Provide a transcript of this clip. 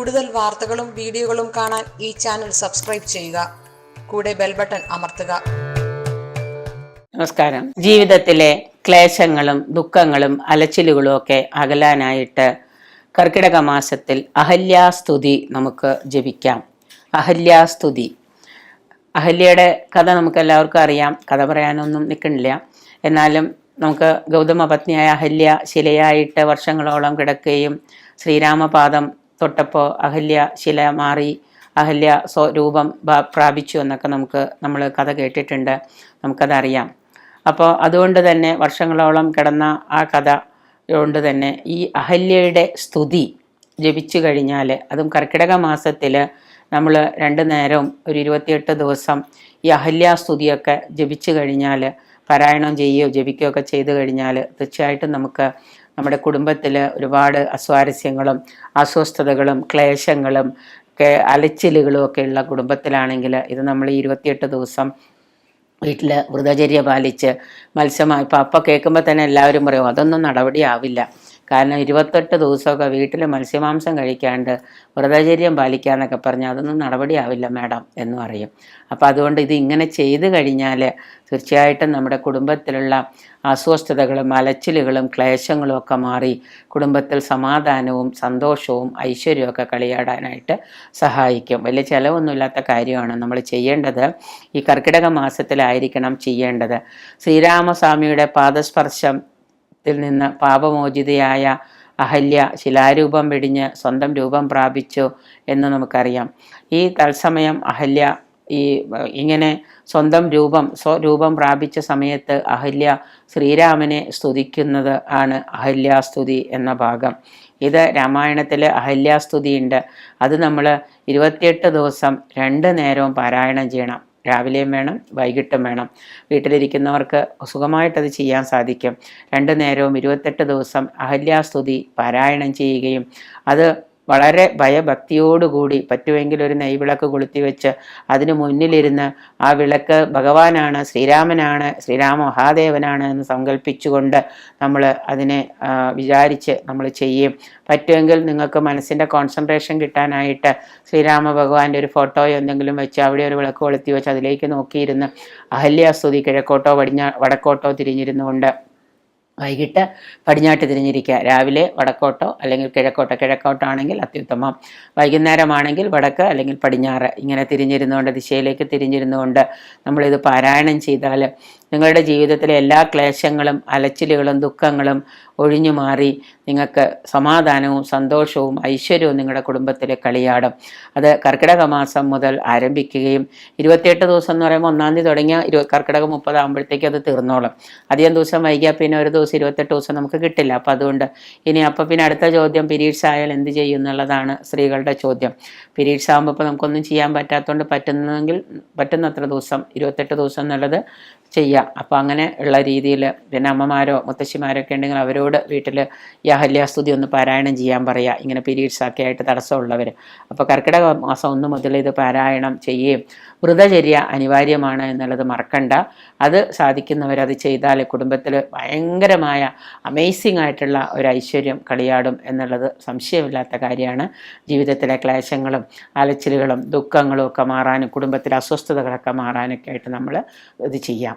കൂടുതൽ വാർത്തകളും വീഡിയോകളും കാണാൻ ഈ ചാനൽ സബ്സ്ക്രൈബ് ചെയ്യുക. കൂടെ ബെൽ ബട്ടൺ അമർത്തുക. നമസ്കാരം. ജീവിതത്തിലെ ക്ലേശങ്ങളും ദുഃഖങ്ങളും അലച്ചിലുകളും ഒക്കെ അകലാനായിട്ട് കർക്കിടക മാസത്തിൽ അഹല്യാസ്തുതി നമുക്ക് ജപിക്കാം. അഹല്യാസ്തുതി. അഹല്യയുടെ കഥ നമുക്ക് എല്ലാവർക്കും അറിയാം. കഥ പറയാനൊന്നും നിൽക്കണില്ല. എന്നാലും നമുക്ക് ഗൗതമ പത്നിയായ അഹല്യ ശിലയായിട്ട് വർഷങ്ങളോളം കിടക്കുകയും ശ്രീരാമപാദം തൊട്ടപ്പോൾ അഹല്യ ശില മാറി അഹല്യ സ്വരൂപം പ്രാപിച്ചു എന്നൊക്കെ നമ്മൾ കഥ കേട്ടിട്ടുണ്ട്, നമുക്കതറിയാം. അപ്പോൾ അതുകൊണ്ട് തന്നെ വർഷങ്ങളോളം കിടന്ന ആ കഥ കൊണ്ട് തന്നെ ഈ അഹല്യയുടെ സ്തുതി ജപിച്ചു കഴിഞ്ഞാൽ, അതും കർക്കിടക മാസത്തിൽ നമ്മൾ 2 നേരവും ഒരു 28 ദിവസം ഈ അഹല്യാസ്തുതിയൊക്കെ ജപിച്ചു കഴിഞ്ഞാൽ, പാരായണം ചെയ്യുകയോ ജപിക്കുകയോ ഒക്കെ ചെയ്തു കഴിഞ്ഞാൽ തീർച്ചയായിട്ടും നമുക്ക് നമ്മുടെ കുടുംബത്തിൽ ഒരുപാട് അസ്വാരസ്യങ്ങളും അസ്വസ്ഥതകളും ക്ലേശങ്ങളും ഒക്കെ അലച്ചിലുകളും ഒക്കെ ഉള്ള കുടുംബത്തിലാണെങ്കിൽ ഇത് നമ്മൾ 28 ദിവസം വീട്ടിൽ വ്രതചര്യ പാലിച്ച് മത്സ്യമായി ഇപ്പോൾ അപ്പം കേൾക്കുമ്പോൾ തന്നെ എല്ലാവരും പറയും അതൊന്നും നടപടിയാവില്ല. കാരണം 28 ദിവസമൊക്കെ വീട്ടിൽ മത്സ്യമാംസം കഴിക്കാണ്ട് വ്രതചര്യം പാലിക്കാന്നൊക്കെ പറഞ്ഞാൽ അതൊന്നും നടപടിയാവില്ല മാഡം എന്ന് പറയും. അപ്പോൾ അതുകൊണ്ട് ഇത് ഇങ്ങനെ ചെയ്തു കഴിഞ്ഞാൽ തീർച്ചയായിട്ടും നമ്മുടെ കുടുംബത്തിലുള്ള അസ്വസ്ഥതകളും അലച്ചിലുകളും ക്ലേശങ്ങളും ഒക്കെ മാറി കുടുംബത്തിൽ സമാധാനവും സന്തോഷവും ഐശ്വര്യവും ഒക്കെ കളിയാടാനായിട്ട് സഹായിക്കും. വലിയ ചിലവൊന്നുമില്ലാത്ത കാര്യമാണ് നമ്മൾ ചെയ്യേണ്ടത്. ഈ കർക്കിടക മാസത്തിലായിരിക്കണം ചെയ്യേണ്ടത്. ശ്രീരാമസ്വാമിയുടെ പാദസ്പർശം നിന്ന് പാപമോചിതയായ അഹല്യ ശിലാരൂപം വെടിഞ്ഞ് സ്വന്തം രൂപം പ്രാപിച്ചു എന്ന് നമുക്കറിയാം. ഈ തത്സമയം അഹല്യ ഇങ്ങനെ സ്വന്തം സ്വരൂപം പ്രാപിച്ച സമയത്ത് അഹല്യ ശ്രീരാമനെ സ്തുതിക്കുന്നത് ആണ് അഹല്യാസ്തുതി എന്ന ഭാഗം. ഇത് രാമായണത്തിൽ അഹല്യാസ്തുതി ഉണ്ട്. അത് നമ്മൾ 28 ദിവസം 2 നേരവും പാരായണം ചെയ്യണം. രാവിലെയും വേണം, വൈകിട്ടും വേണം. വീട്ടിലിരിക്കുന്നവർക്ക് സുഖമായിട്ടത് ചെയ്യാൻ സാധിക്കും. 2 നേരവും 28 ദിവസം അഹല്യാസ്തുതി പാരായണം ചെയ്യുകയും അത് വളരെ ഭയഭക്തിയോടുകൂടി പറ്റുമെങ്കിൽ ഒരു നെയ്വിളക്ക് കൊളുത്തി വെച്ച് അതിന് മുന്നിലിരുന്ന് ആ വിളക്ക് ഭഗവാനാണ്, ശ്രീരാമനാണ്, ശ്രീരാമ മഹാദേവനാണ് എന്ന് സങ്കല്പിച്ചുകൊണ്ട് നമ്മൾ അതിനെ വിചാരിച്ച് നമ്മൾ ചെയ്യും. പറ്റുമെങ്കിൽ നിങ്ങൾക്ക് മനസ്സിൻ്റെ കോൺസെൻട്രേഷൻ കിട്ടാനായിട്ട് ശ്രീരാമ ഭഗവാന്റെ ഒരു ഫോട്ടോയോ എന്തെങ്കിലും വെച്ച് അവിടെ ഒരു വിളക്ക് കൊളുത്തി വെച്ച് അതിലേക്ക് നോക്കിയിരുന്ന് അഹല്യാസ്തുതി കിഴക്കോട്ടോ വടക്കോട്ടോ തിരിഞ്ഞിരുന്നുകൊണ്ട് വൈകിട്ട് പടിഞ്ഞാട്ട് തിരിഞ്ഞിരിക്കുക. രാവിലെ വടക്കോട്ടോ അല്ലെങ്കിൽ കിഴക്കോട്ടോ ആണെങ്കിൽ അത്യുത്തമം. വൈകുന്നേരമാണെങ്കിൽ വടക്ക് അല്ലെങ്കിൽ പടിഞ്ഞാറ് ഇങ്ങനെ തിരിഞ്ഞിരുന്നുകൊണ്ട് ദിശയിലേക്ക് തിരിഞ്ഞിരുന്നുകൊണ്ട് നമ്മളിത് പാരായണം ചെയ്താൽ നിങ്ങളുടെ ജീവിതത്തിലെ എല്ലാ ക്ലേശങ്ങളും അലച്ചിലുകളും ദുഃഖങ്ങളും ഒഴിഞ്ഞു മാറി നിങ്ങൾക്ക് സമാധാനവും സന്തോഷവും ഐശ്വര്യവും നിങ്ങളുടെ കുടുംബത്തിൽ കളിയാടും. അത് കർക്കിടക മാസം മുതൽ ആരംഭിക്കുകയും 28 ദിവസം എന്ന് പറയുമ്പോൾ 1-ാം തീയതി തുടങ്ങിയ കർക്കിടക 30 ആകുമ്പോഴത്തേക്ക് അത് തീർന്നോളും. അധികം ദിവസം വൈകിയാൽ പിന്നെ ഒരു ദിവസം 28 ദിവസം നമുക്ക് കിട്ടില്ല. അപ്പം അതുകൊണ്ട് പിന്നെ അടുത്ത ചോദ്യം പീരീഡ്സ് ആയാൽ എന്ത് ചെയ്യും എന്നുള്ളതാണ് സ്ത്രീകളുടെ ചോദ്യം. പീരീഡ്സ് ആകുമ്പോൾ ഇപ്പോൾ നമുക്കൊന്നും ചെയ്യാൻ പറ്റാത്തതുകൊണ്ട് പറ്റുന്നത്ര ദിവസം 28 ദിവസം എന്നുള്ളത് ചെയ്യാം. അപ്പോൾ അങ്ങനെ ഉള്ള രീതിയിൽ പിന്നെ അമ്മമാരോ മുത്തശ്ശിമാരോ ഒക്കെ ഉണ്ടെങ്കിൽ അവരോട് വീട്ടിൽ ഈ അഹല്യാസ്തുതി ഒന്ന് പാരായണം ചെയ്യാൻ പറയുക, ഇങ്ങനെ പീരീഡ്സ് ഒക്കെ ആയിട്ട് തടസ്സമുള്ളവർ. അപ്പോൾ കർക്കിടക മാസം 1 മുതൽ ഇത് പാരായണം ചെയ്യുകയും വ്രതചര്യ അനിവാര്യമാണ് എന്നുള്ളത് മറക്കണ്ട. അത് സാധിക്കുന്നവരത് ചെയ്താൽ കുടുംബത്തിൽ ഭയങ്കരമായ അമേസിംഗ് ആയിട്ടുള്ള ഒരു ഐശ്വര്യം കളിയാടും എന്നുള്ളത് സംശയമില്ലാത്ത കാര്യമാണ്. ജീവിതത്തിലെ ക്ലേശങ്ങളും അലച്ചിലുകളും ദുഃഖങ്ങളും ഒക്കെ മാറാനും കുടുംബത്തിലെ അസ്വസ്ഥതകളൊക്കെ മാറാനൊക്കെ ആയിട്ട് നമ്മൾ ഇത് ചെയ്യാം.